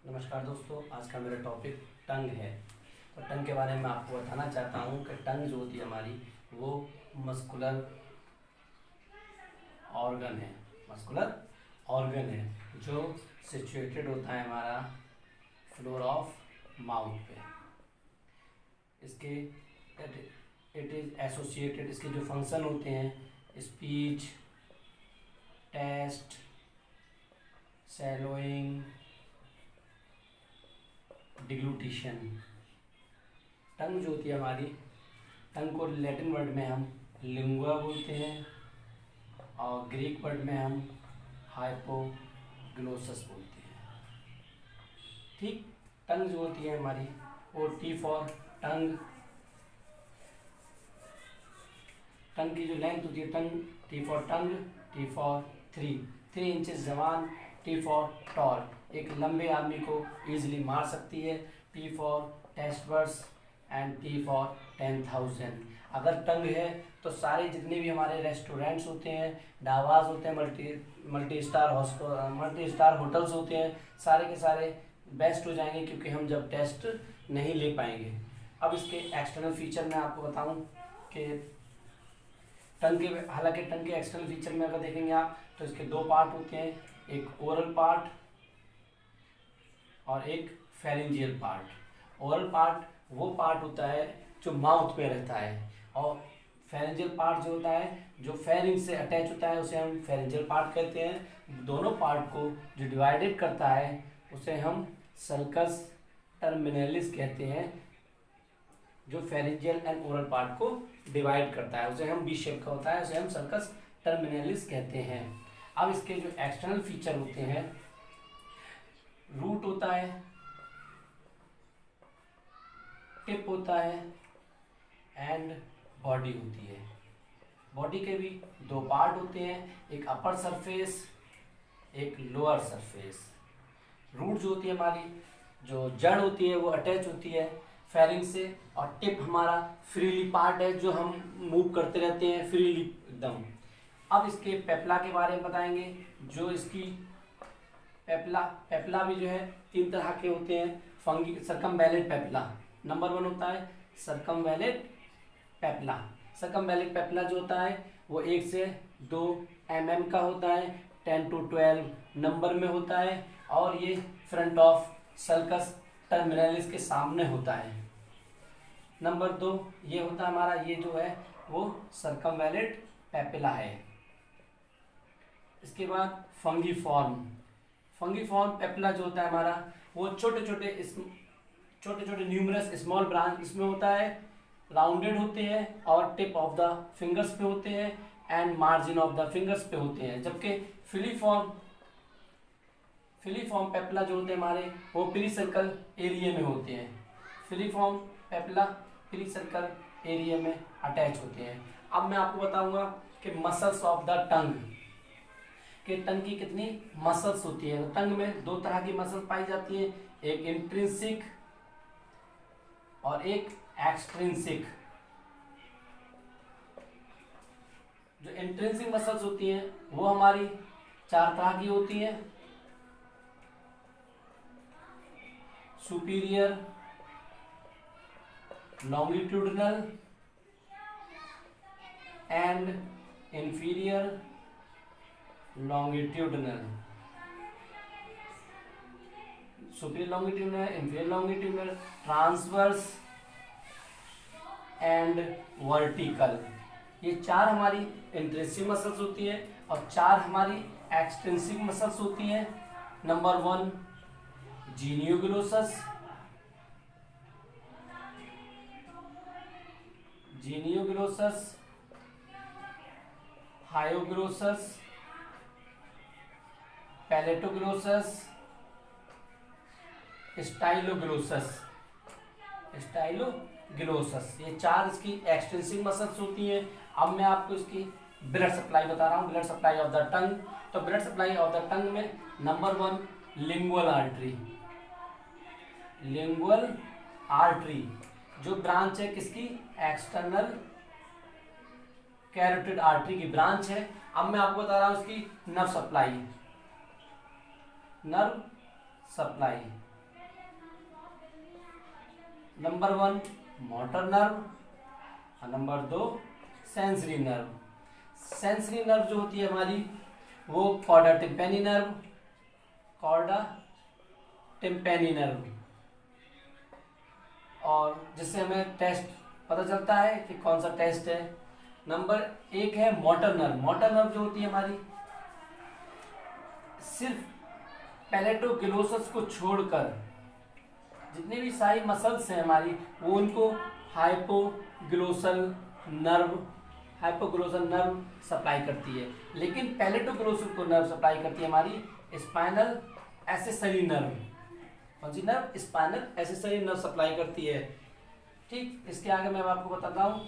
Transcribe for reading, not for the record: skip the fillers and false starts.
नमस्कार दोस्तों, आज का मेरा टॉपिक टंग है। तो टंग के बारे में आपको बताना चाहता हूँ कि टंग जो होती है हमारी वो मस्कुलर ऑर्गन है। मस्कुलर ऑर्गन है जो सिचुएटेड होता है हमारा फ्लोर ऑफ माउथ पे। इसके इट इज़ एसोसिएटेड, इसके जो फंक्शन होते हैं स्पीच, टेस्ट, सैलोइंग, डिग्लूटिशन। टंग जो होती है हमारी, टंग को लैटिन वर्ड में हम लिंगुआ बोलते हैं और ग्रीक वर्ड में हम हाइपोग्लोसस बोलते हैं। ठीक, टंग जो होती है हमारी वो टी फॉर टंग, टंग की जो लेंथ होती है tongue, T for tongue, T for 3 inches जबान, टी फॉर टॉल, एक लंबे आदमी को इजीली मार सकती है, T for taste buds and T for 10,000। अगर टंग है तो सारे जितने भी हमारे रेस्टोरेंट्स होते हैं, ढाबाज होते हैं, मल्टी स्टार होटल्स होते हैं, सारे के सारे बेस्ट हो जाएंगे क्योंकि हम जब टेस्ट नहीं ले पाएंगे। अब इसके एक्सटर्नल फीचर मैं आपको बताऊं कि टंग के, हालांकि टंग के एक्सटर्नल फीचर में अगर देखेंगे आप तो इसके 2 पार्ट होते हैं, एक ओरल पार्ट और एक फेरिंजियल पार्ट। ओरल पार्ट वो पार्ट होता है जो माउथ में रहता है और फेरिंजियल पार्ट जो होता है जो फेरिंग से अटैच होता है उसे हम फेरिंजियल पार्ट कहते हैं। दोनों पार्ट को जो डिवाइडेड करता है उसे हम सल्कस टर्मिनलिस कहते हैं। जो फेरिंजियल एंड ओरल पार्ट को डिवाइड करता है उसे हम बी शेप का होता है, उसे हम सल्कस टर्मिनलिस कहते हैं। अब इसके जो एक्सटर्नल फीचर होते हैं, रूट होता है, टिप होता है एंड बॉडी होती है। बॉडी के भी 2 पार्ट होते हैं, एक अपर सरफेस, एक लोअर सरफेस। रूट जो होती है हमारी, जो जड़ होती है वो अटैच होती है फेरिंग से, और टिप हमारा फ्रीली पार्ट है जो हम मूव करते रहते हैं फ्रीली एकदम। अब इसके पेपला के बारे में बताएंगे। जो इसकी पेपला भी जो है 3 तरह के होते हैं। फंगी सर्कमवैलेंट पेपला नंबर 1 होता है, सर्कमवैलेंट पेपला। सर्कमवैलेंट पेपला जो होता है वो 1 से 2 mm का होता है, 10 to 12 नंबर में होता है और ये फ्रंट ऑफ सल्कस टर्मिनलिस के सामने होता है। नंबर 2 ये होता है हमारा, ये जो है वो सर्कमवैलेंट पेपला है। इसके बाद फंगीफॉर्म पेपला जो होता है हमारा वो छोटे छोटे न्यूमरस स्मॉल ब्रांच इसमें होता है, राउंडेड होते हैं और टिप ऑफ द फिंगर्स पे होते हैं and margin of the fingers पे होते हैं। जबकि फिलीफॉर्म पेपला जो होते हैं हमारे वो पेरिसर्कल एरिया में होते हैं। फिलीफॉर्म पेपला पेरिसर्कल एरिया में अटैच होते हैं। अब मैं आपको बताऊंगा कि मसल्स ऑफ द टंग, कि टंग की कितनी मसल्स होती है। टंग में 2 तरह की मसल्स पाई जाती है, एक इंट्रिंसिक और एक एक्सट्रिंसिक। जो इंट्रिंसिक मसल्स होती हैं वो हमारी 4 तरह की होती हैं, superior, longitudinal and inferior longitudinal. Superior longitudinal, inferior longitudinal, transverse and vertical. ये 4 हमारी इंट्रिंसिक मसल्स होती है और 4 हमारी एक्सट्रिंसिक मसल्स होती हैं। नंबर 1 जीनियोग्लोसस, हायोग्लोसस, पैलेटोग्लोसस, स्टाइलोग्लोसस। ये 4 इसकी एक्सटेंसिव मसल्स होती हैं। अब मैं आपको इसकी ब्लड सप्लाई बता रहा हूँ, blood supply of the tongue. तो blood supply of the tongue में नंबर 1 लिंगुअल आर्टरी जो ब्रांच है किसकी, एक्सटर्नल कैरोटिड आर्टरी की ब्रांच है। अब मैं आपको बता रहा हूं इसकी nerve supply. Number 1 motor nerve और number 2 sensory nerve. Sensory nerve जो होती है हमारी वो chorda tympani nerve, chorda tympani nerve, और जिससे हमें टेस्ट पता चलता है कि कौन सा टेस्ट है। नंबर 1 है मोटर नर्व। मोटर नर्व जो होती है हमारी सिर्फ पैलेटोग्लोसस को छोड़कर जितने भी सारी मसल्स हैं हमारी वो उनको हाइपोग्लोसल नर्व सप्लाई करती है, लेकिन पैलेटोग्लोसस को नर्व सप्लाई करती है हमारी स्पाइनल एसेसरी नर्व। कौन सी nerve? Spinal accessory nerve supply करती है। ठीक, इसके आगे मैं आपको बताता हूँ